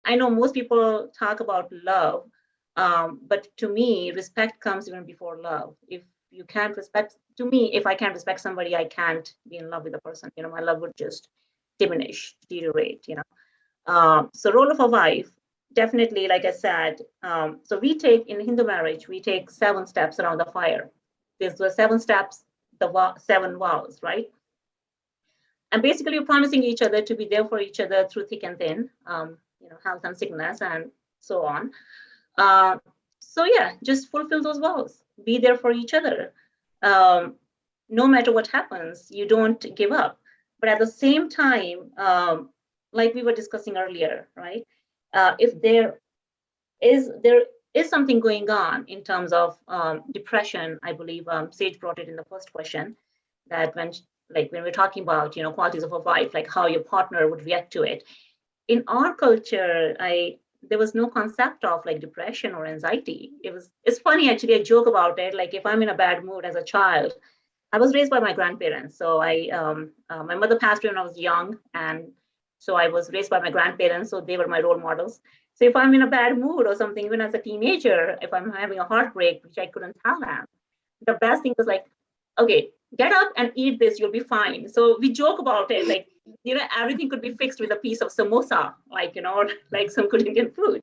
I know most people talk about love, but to me, respect comes even before love. If you can't respect, to me, if I can't respect somebody, I can't be in love with the person. My love would just diminish, deteriorate. So role of a wife, definitely, like I said, so we take in Hindu marriage, we take 7 steps around the fire. There's the 7 steps, the 7 vows, right? And basically, you're promising each other to be there for each other through thick and thin, health and sickness, and so on. Uh, so yeah, just fulfill those vows. Be there for each other. Um, no matter what happens, you don't give up. But at the same time, like we were discussing earlier, right? If there is something going on in terms of depression, I believe Sage brought it in the first question, that when we're talking about qualities of a wife, like how your partner would react to it. In our culture, there was no concept of like depression or anxiety. It's funny actually. I joke about it. Like if I'm in a bad mood as a child, I was raised by my grandparents. So my mother passed away when I was young, and so I was raised by my grandparents. So they were my role models. So if I'm in a bad mood or something, even as a teenager, if I'm having a heartbreak, which I couldn't tell them, the best thing was like, okay, get up and eat this, you'll be fine. So we joke about it, like, everything could be fixed with a piece of samosa, like, or like some good Indian food.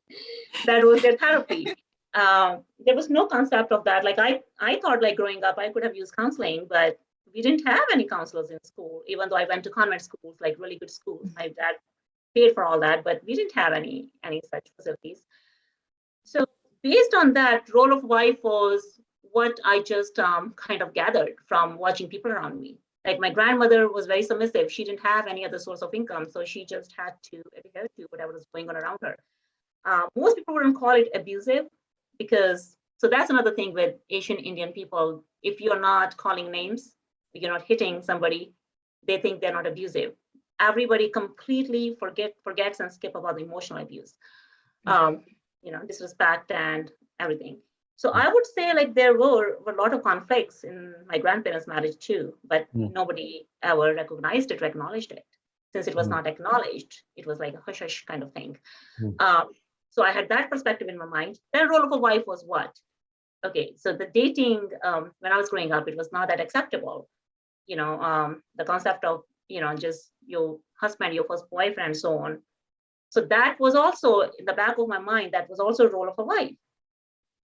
That was their therapy. There was no concept of that. Like I thought like growing up, I could have used counseling, but we didn't have any counselors in school, even though I went to convent schools, like really good schools. My dad paid for all that, but we didn't have any such facilities. So based on that, role of wife was what I just kind of gathered from watching people around me. Like my grandmother was very submissive. She didn't have any other source of income, so she just had to adhere to whatever was going on around her. Most people wouldn't call it abusive because, so that's another thing with Asian Indian people. If you're not calling names, if you're not hitting somebody, they think they're not abusive. Everybody completely forgets and skip about the emotional abuse, disrespect and everything. So I would say like there were a lot of conflicts in my grandparents' marriage too, but nobody ever recognized it or acknowledged it. Since it was not acknowledged, it was like a hush hush kind of thing. So I had that perspective in my mind. Then role of a wife was what? Okay, so the dating when I was growing up, it was not that acceptable. The concept of just your husband, your first boyfriend, and so on. So that was also in the back of my mind. That was also a role of a wife.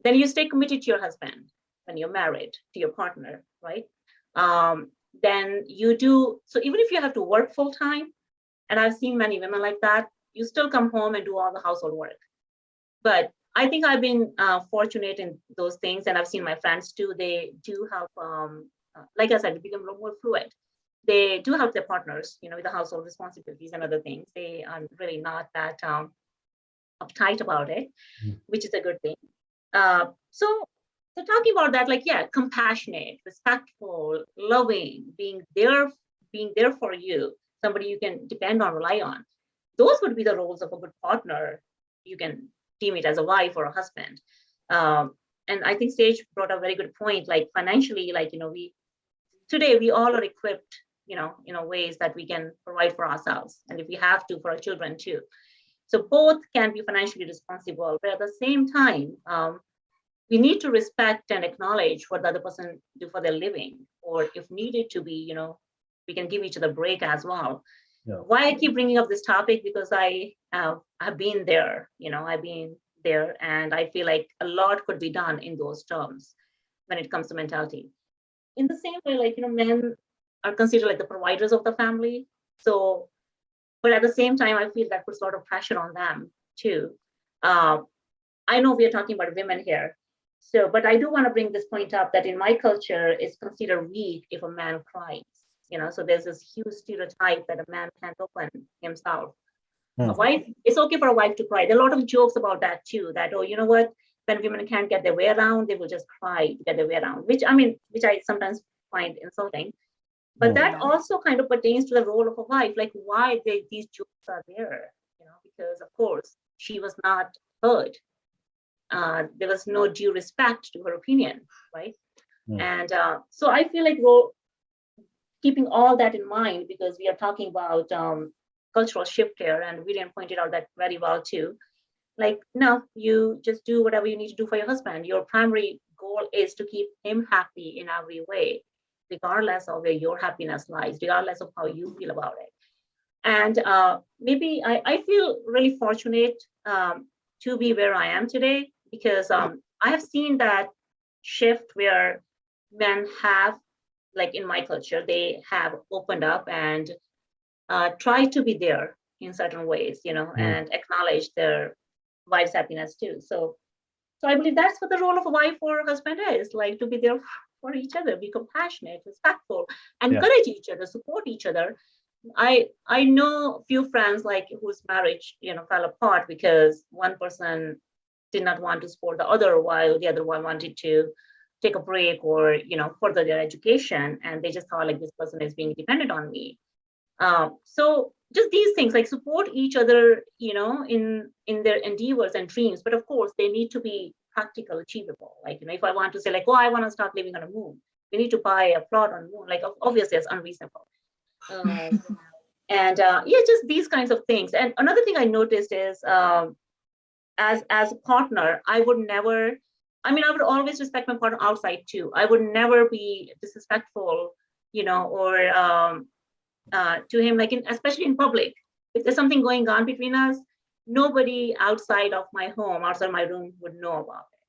Then you stay committed to your husband when you're married to your partner, right? Then you do, so even if you have to work full time, and I've seen many women like that, you still come home and do all the household work. But I think I've been fortunate in those things, and I've seen my friends too. They do help, like I said, it become a little more fluid. They do help their partners, with the household responsibilities and other things. They are really not that uptight about it, which is a good thing. So talking about that, like, yeah, compassionate, respectful, loving, being there for you, somebody you can depend on, rely on. Those would be the roles of a good partner. You can deem it as a wife or a husband. And I think Sage brought a very good point, like financially, like, today we all are equipped, ways that we can provide for ourselves. And if we have to, for our children too. So both can be financially responsible, but at the same time, we need to respect and acknowledge what the other person do for their living, or if needed to be, we can give each other a break as well. Yeah. Why I keep bringing up this topic, because I have been there, I've been there, and I feel like a lot could be done in those terms when it comes to mentality. In the same way, like, men are considered like the providers of the family. So, but at the same time, I feel that puts a lot of pressure on them too. I know we are talking about women here. So, but I do want to bring this point up that in my culture, it's considered weak if a man cries. So there's this huge stereotype that a man can't open himself. A wife, it's okay for a wife to cry. There are a lot of jokes about that too, that, oh, you know what, when women can't get their way around, they will just cry to get their way around, which I sometimes find insulting. But that also kind of pertains to the role of a wife, like why these jokes are there, because of course she was not heard. There was no due respect to her opinion, right? And so I feel like keeping all that in mind, because we are talking about cultural shift here, and William pointed out that very well too. Like, no, you just do whatever you need to do for your husband. Your primary goal is to keep him happy in every way, regardless of where your happiness lies, regardless of how you feel about it. And maybe I feel really fortunate to be where I am today, because I have seen that shift where men have, like in my culture, they have opened up and tried to be there in certain ways, Mm. and acknowledge their wife's happiness too. So I believe that's what the role of a wife or a husband is, like to be there for each other, be compassionate, respectful, Yeah. encourage each other, support each other. I know a few friends like whose marriage fell apart because one person did not want to support the other while the other one wanted to take a break or further their education, and they just thought like this person is being dependent on me. So just these things, like support each other, in their endeavors and dreams. But of course, they need to be practical, achievable. Like, if I want to say like, oh, I want to start living on a moon, we need to buy a plot on moon. Like, obviously, it's unreasonable. Um, and yeah, just these kinds of things. And another thing I noticed is, as a partner, I would never. I mean, I would always respect my partner outside too. I would never be disrespectful, or to him, like especially in public. If there's something going on between us, nobody outside of my home, outside my room, would know about it.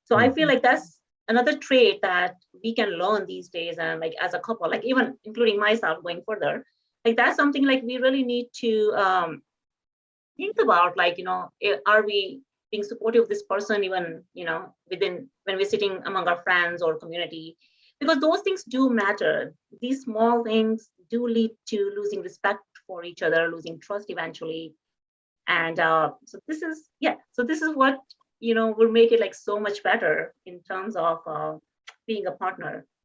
So I feel Mm. like that's another trait that we can learn these days, and like as a couple, like even including myself going further, like that's something like we really need to think about. Like, are we being supportive of this person, even within when we're sitting among our friends or community, because those things do matter. These small things do lead to losing respect for each other, losing trust eventually. And so this is, yeah, so this is what will make it like so much better in terms of being a partner.